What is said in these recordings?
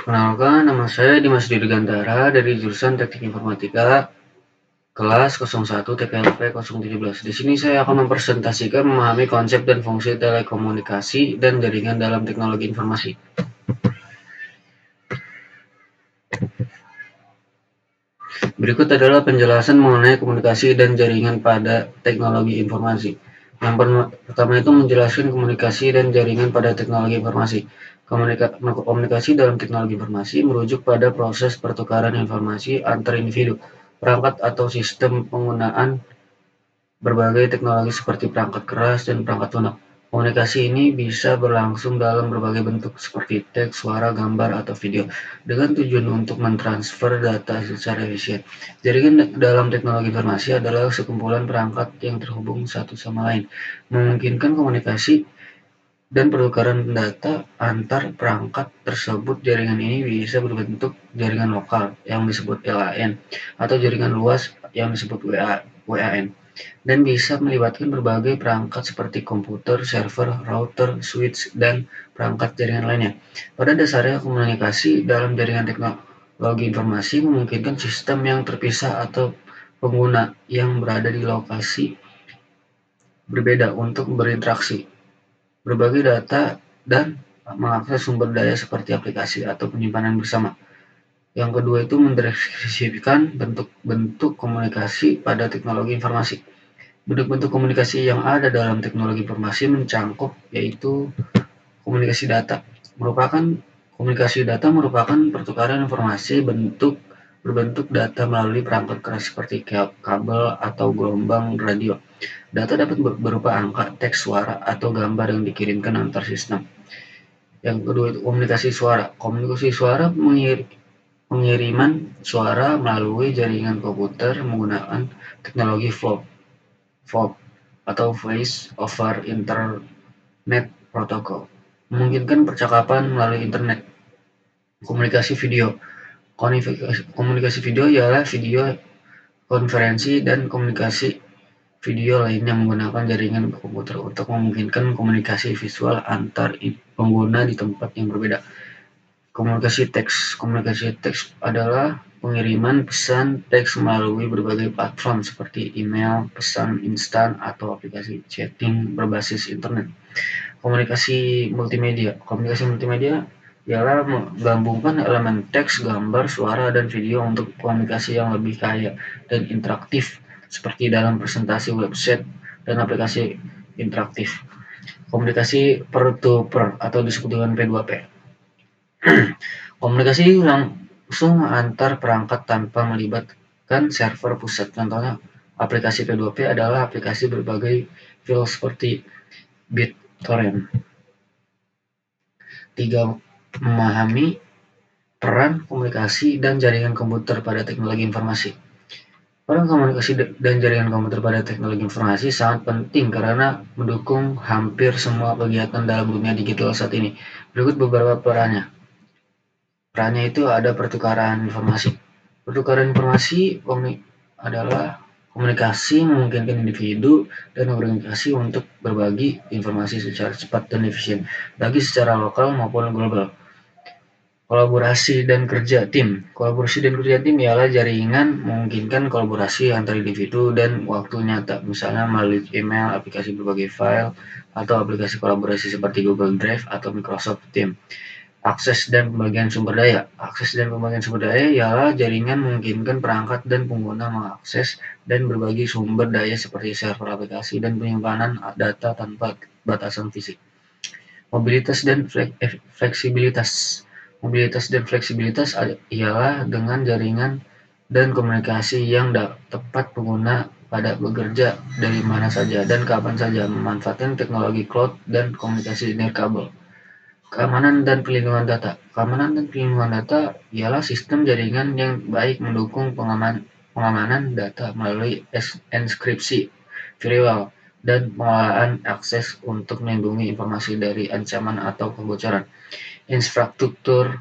Perkenalkan, nama saya Dimas Dirgantara dari jurusan Teknik Informatika kelas 01 TPLP 017. Di sini saya akan mempresentasikan memahami konsep dan fungsi telekomunikasi dan jaringan dalam teknologi informasi. Berikut adalah penjelasan mengenai komunikasi dan jaringan pada teknologi informasi. Yang pertama itu menjelaskan komunikasi dan jaringan pada teknologi informasi. Komunikasi dalam teknologi informasi merujuk pada proses pertukaran informasi antar individu, perangkat atau sistem penggunaan berbagai teknologi seperti perangkat keras dan perangkat lunak. Komunikasi ini bisa berlangsung dalam berbagai bentuk seperti teks, suara, gambar, atau video dengan tujuan untuk mentransfer data secara efisien. Jaringan dalam teknologi informasi adalah sekumpulan perangkat yang terhubung satu sama lain, memungkinkan komunikasi dan pertukaran data antar perangkat tersebut. Jaringan ini bisa berbentuk jaringan lokal yang disebut LAN atau jaringan luas yang disebut WAN, dan bisa melibatkan berbagai perangkat seperti komputer, server, router, switch, dan perangkat jaringan lainnya. Pada dasarnya, komunikasi dalam jaringan teknologi informasi memungkinkan sistem yang terpisah atau pengguna yang berada di lokasi berbeda untuk berinteraksi, berbagi data, dan mengakses sumber daya seperti aplikasi atau penyimpanan bersama. Yang kedua itu mendeskripsikan bentuk-bentuk komunikasi pada teknologi informasi. Bentuk-bentuk komunikasi yang ada dalam teknologi informasi mencangkup yaitu komunikasi data. Komunikasi data merupakan pertukaran informasi berbentuk data melalui perangkat keras seperti kabel atau gelombang radio. Data dapat berupa angka, teks, suara, atau gambar yang dikirimkan antar sistem. Yang kedua itu komunikasi suara. Komunikasi suara pengiriman suara melalui jaringan komputer menggunakan teknologi VoIP atau Voice over Internet Protocol, memungkinkan percakapan melalui internet. Komunikasi video. Komunikasi video ialah video konferensi dan komunikasi video lainnya menggunakan jaringan komputer untuk memungkinkan komunikasi visual antar pengguna di tempat yang berbeda. Komunikasi teks. Komunikasi teks adalah pengiriman pesan teks melalui berbagai platform seperti email, pesan instan, atau aplikasi chatting berbasis internet. Komunikasi multimedia. Komunikasi multimedia ialah menggabungkan elemen teks, gambar, suara, dan video untuk komunikasi yang lebih kaya dan interaktif seperti dalam presentasi, website, dan aplikasi interaktif. Komunikasi peer-to-peer atau disebut dengan P2P. Komunikasi langsung antar perangkat tanpa melibatkan server pusat. Contohnya, aplikasi P2P adalah aplikasi berbagai file seperti BitTorrent. 3. Memahami peran komunikasi dan jaringan komputer pada teknologi informasi. Peran komunikasi dan jaringan komputer pada teknologi informasi sangat penting karena mendukung hampir semua kegiatan dalam dunia digital saat ini. Berikut beberapa perannya. Perannya itu ada pertukaran informasi. Pertukaran informasi adalah komunikasi memungkinkan individu dan organisasi untuk berbagi informasi secara cepat dan efisien, baik secara lokal maupun global. Kolaborasi dan kerja tim. Kolaborasi dan kerja tim ialah jaringan memungkinkan kolaborasi antar individu dan waktu nyata, misalnya melalui email, aplikasi berbagai file, atau aplikasi kolaborasi seperti Google Drive atau Microsoft Teams. Akses dan pembagian sumber daya. Akses dan pembagian sumber daya ialah jaringan memungkinkan perangkat dan pengguna mengakses dan berbagi sumber daya seperti server aplikasi dan penyimpanan data tanpa batasan fisik. Mobilitas dan fleksibilitas. Mobilitas dan fleksibilitas ialah dengan jaringan dan komunikasi yang tepat pengguna pada bekerja dari mana saja dan kapan saja, memanfaatkan teknologi cloud dan komunikasi nirkabel. Keamanan dan perlindungan data. Keamanan dan perlindungan data ialah sistem jaringan yang baik mendukung pengamanan data melalui enkripsi, firewall, dan pengelolaan akses untuk melindungi informasi dari ancaman atau kebocoran. Infrastruktur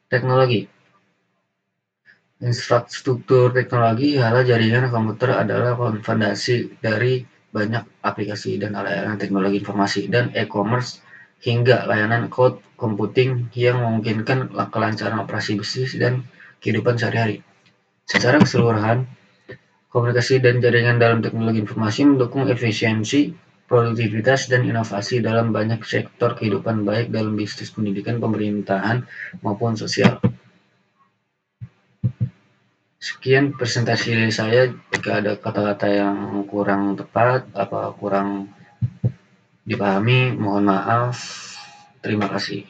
teknologi. Infrastruktur teknologi ialah jaringan komputer adalah fondasi dari banyak aplikasi dan layanan teknologi informasi dan e-commerce hingga layanan cloud computing yang memungkinkan kelancaran operasi bisnis dan kehidupan sehari-hari. Secara keseluruhan, komunikasi dan jaringan dalam teknologi informasi mendukung efisiensi, produktivitas, dan inovasi dalam banyak sektor kehidupan baik dalam bisnis, pendidikan, pemerintahan, maupun sosial. Sekian presentasi dari saya. Jika ada kata-kata yang kurang tepat atau kurang dipahami, mohon maaf. Terima kasih.